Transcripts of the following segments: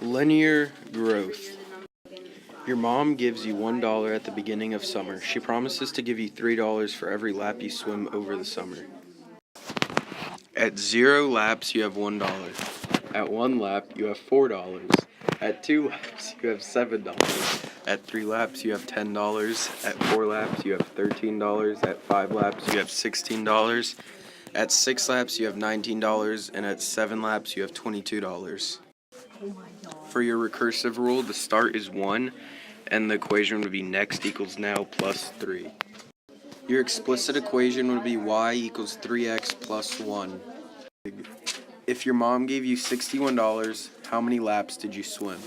Linear growth. Your mom gives you $1 at the beginning of summer. She promises to give you $3 for every lap you swim over the summer. At 0 laps, you have $1. At 1 lap, you have $4. At 2 laps, you have $7. At 3 laps, you have $10. At 4 laps, you have $13. At 5 laps, you have $16. At 6 laps, you have $19. And at 7 laps, you have $22. For your recursive rule, the start is 1, and the equation would be next equals now plus 3. Your explicit equation would be y equals 3x plus 1. If your mom gave you $61, how many laps did you swim?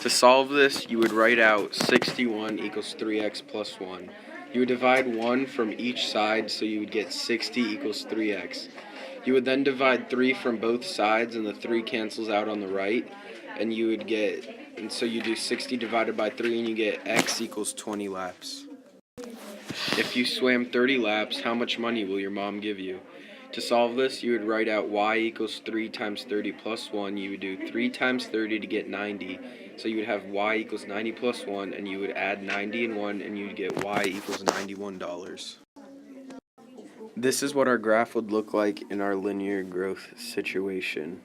To solve this, you would write out 61 equals 3x plus 1. You would divide 1 from each side, so you would get 60 equals 3x. You would then divide 3 from both sides, and the 3 cancels out on the right, and you would get, and so you do 60 divided by 3, and you get x equals 20 laps. If you swam 30 laps, how much money will your mom give you? To solve this, you would write out y equals 3 times 30 plus 1. You would do 3 times 30 to get 90. So you would have y equals 90 plus 1, and you would add 90 and 1, and you would get y equals $91. This is what our graph would look like in our linear growth situation.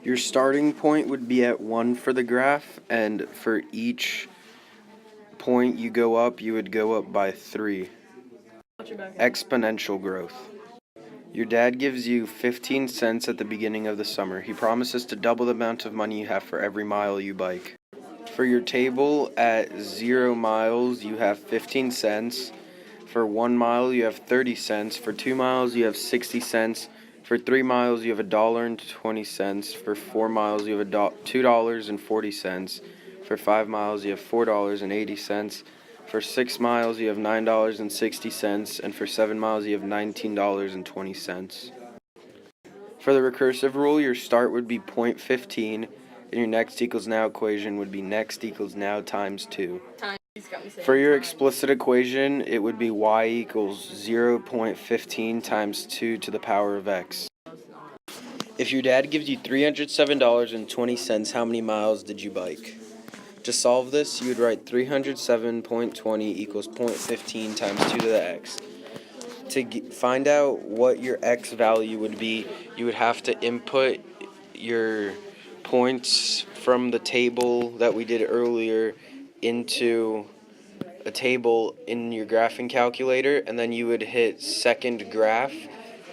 Your starting point would be at 1 for the graph, and for each point you go up, you would go up by 3. Exponential growth. Your dad gives you 15 cents at the beginning of the summer. He promises to double the amount of money you have for every mile you bike. For your table, at 0 miles, you have 15 cents. For 1 mile, you have 30 cents. For 2 miles, you have 60 cents. For 3 miles, you have $1.20. For 4 miles, you have $2.40. For 5 miles, you have $4.80. For 6 miles, you have $9.60, and for 7 miles, you have $19.20. For the recursive rule, your start would be 0.15, and your next equals now equation would be next equals now times 2. For your explicit equation, it would be y equals 0.15 times 2 to the power of x. If your dad gives you $307.20, how many miles did you bike? To solve this, you would write 307.20 equals 0.15 times 2 to the x. To find out what your x value would be, you would have to input your points from the table that we did earlier into a table in your graphing calculator, and then you would hit second graph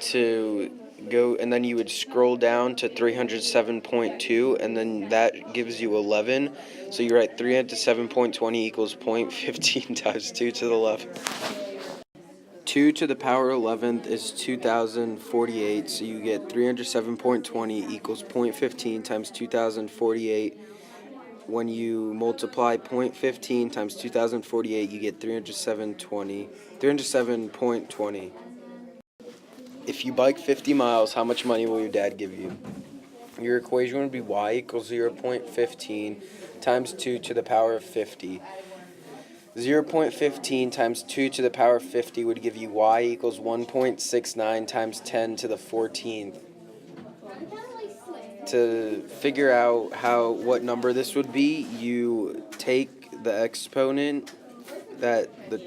to go, and then you would scroll down to 307.2, and then that gives you 11. So you write 307.20 equals 0.15 times 2 to the 11th. 2 to the power 11th is 2048, so you get 307.20 equals 0.15 times 2048. When you multiply 0.15 times 2048, you get 307.20. If you bike 50 miles, how much money will your dad give you? Your equation would be y equals 0.15 times 2 to the power of 50. 0.15 times 2 to the power of 50 would give you y equals 1.69 times 10 to the 14th. To figure out what number this would be, you take the exponent that the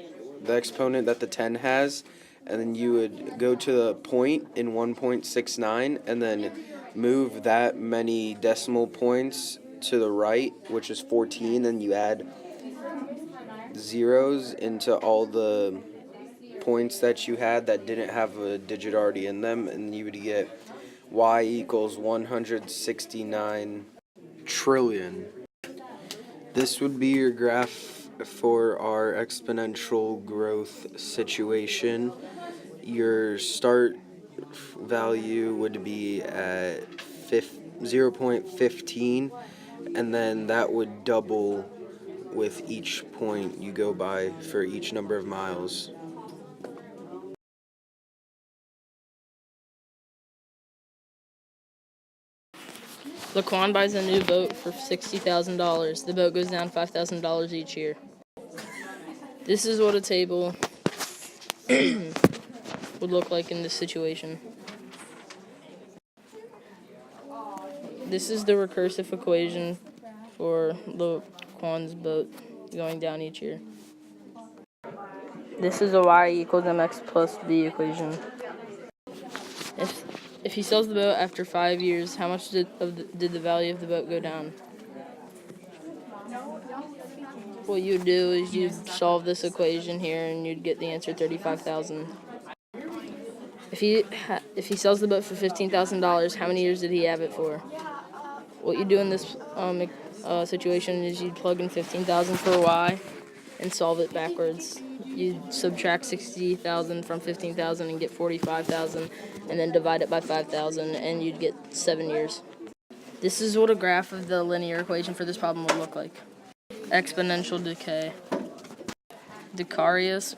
exponent that the 10 has, and then you would go to the point in 1.69, and then move that many decimal points to the right, which is 14, and you add zeros into all the points that you had that didn't have a digit already in them, and you would get y equals 169 trillion. This would be your graph for our exponential growth situation. Your start value would be at 0.15, and then that would double with each point you go by for each number of miles. Laquan buys a new boat for $60,000. The boat goes down $5,000 each year. This is what a table would look like in this situation. This is the recursive equation for Laquan's boat going down each year. This is a y equals mx plus b equation. If he sells the boat after 5 years, how much did the value of the boat go down? What you'd do is you'd solve this equation here, and you'd get the answer 35,000. If he sells the boat for $15,000, how many years did he have it for? What you do in this situation is you'd plug in 15,000 for y and solve it backwards. You'd subtract 60,000 from 15,000 and get 45,000, and then divide it by 5,000, and you'd get 7 years. This is what a graph of the linear equation for this problem would look like. Exponential decay. Decarius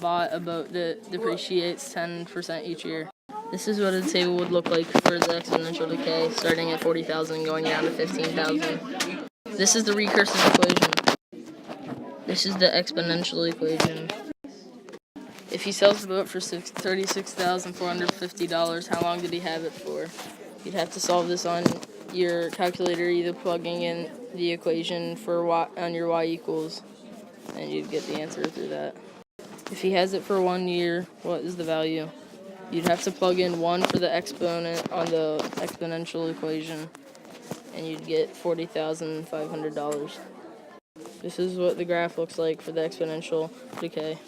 bought a boat that depreciates 10% each year. This is what a table would look like for the exponential decay, starting at 40,000 and going down to 15,000. This is the recursive equation. This is the exponential equation. If he sells the boat for $36,450, how long did he have it for? You'd have to solve this on your calculator, either plugging in the equation for y on your y equals, and you'd get the answer through that. If he has it for 1 year, what is the value? You'd have to plug in 1 for the exponent on the exponential equation, and you'd get $40,500. This is what the graph looks like for the exponential decay.